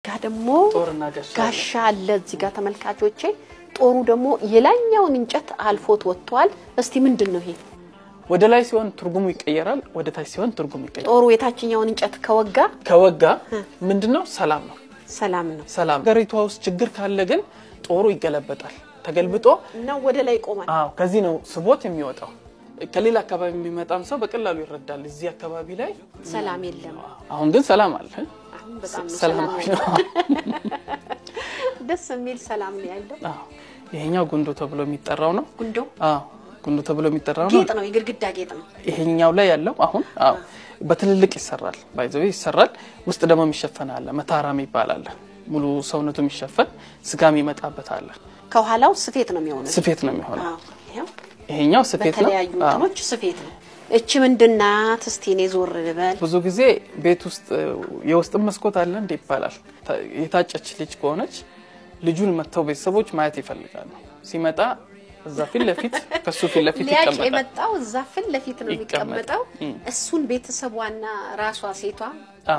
ጋር ደግሞ ጋሻ አለ እዚህ ጋር ተመልካቾቼ ጦሩ ደግሞ የላኛውን እንጨት አልፎት ወጥቷል እስቲ ምንድነው ይሄ ወደ ላይ ሲሆን ትርጉሙ ይቀየራል ወደ ታች ሲሆን ትርጉሙ ይቀየራል ጦሩ የታችኛውን እንጨት ከወጋ ምንድነው ሰላም ነው ገሪቷ ውስጥ ችግር ካለ ግን ጦሩ ይገለበጣል ተገልብጦ ነው ወደ ላይ ቆማል ከዚህ ነው ስቦት የሚወጣው ከሌላ አካባቢ የሚመጣም ሰው በቀላሉ ይረዳል እዚህ አካባቢ ላይ ሰላም የለም አሁን ግን ሰላም አለ አሁን በጣም ሰላም ነው ደስ የሚል ሰላም ነው ያለው ይሄኛው ጉንዶ ተብሎ የሚጠራው ነው ጉንዶ ተብሎ የሚጠራው ነው ጌጥ ነው የግድግዳ ጌጥ ነው ይሄኛው ላይ ያለው አሁን በትልልቅ ይሰራል ባይዘው ይሰራል ውስጥ ደግሞ የሚሸፈን አለ መታራም ይባላል ሙሉ ሰውነቱ የሚሸፈን ስጋም ይመጣበት አለ ከኋላው ስፌት ነው የሚሆነው ይሄኛው ስፌት ነው በተለያዩ እንትኖች ስፌት ነው እቺ ምንድናት እስቲ እኔ ዞር ልበል ብዙ ጊዜ ቤት ውስጥ የውስጥ መስኮት አለ እንደ ይባላል የታጨች ልጅ ከሆነች ልጁን መተው ቤተሰቦች ማየት ይፈልጋሉ ሲመጣ እዛ ፊት ለፊት ከሱ ፊት ለፊት ይቀመጣል የመጣው እዛ ፊት ለፊት ነው የሚቀመጠው እሱን ቤተሰቧና ራሷ ሴቷ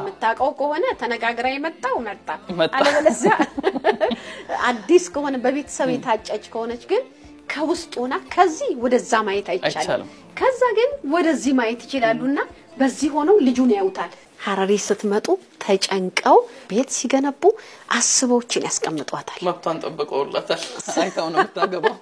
መታቀው ከሆነ ተነጋግራ የመጣው መጣ አለበለዚያ አዲስ ከሆነ በቤተሰብ የታጨች ከሆነች ግን ከውስጡና ከዚህ ወደዛ ማየት አይቻልም ከዛ ግን ወደዚህ ማየት ይችላሉና በዚህ ሆነው ልጁን ያዩታል ሐረሪ ስትመጡ ተጨንቀው ቤት ሲገነቡ አስበውችን ያስቀምጧታል መብቷን ጠብቀውላታል አይታው ነው ተጋባው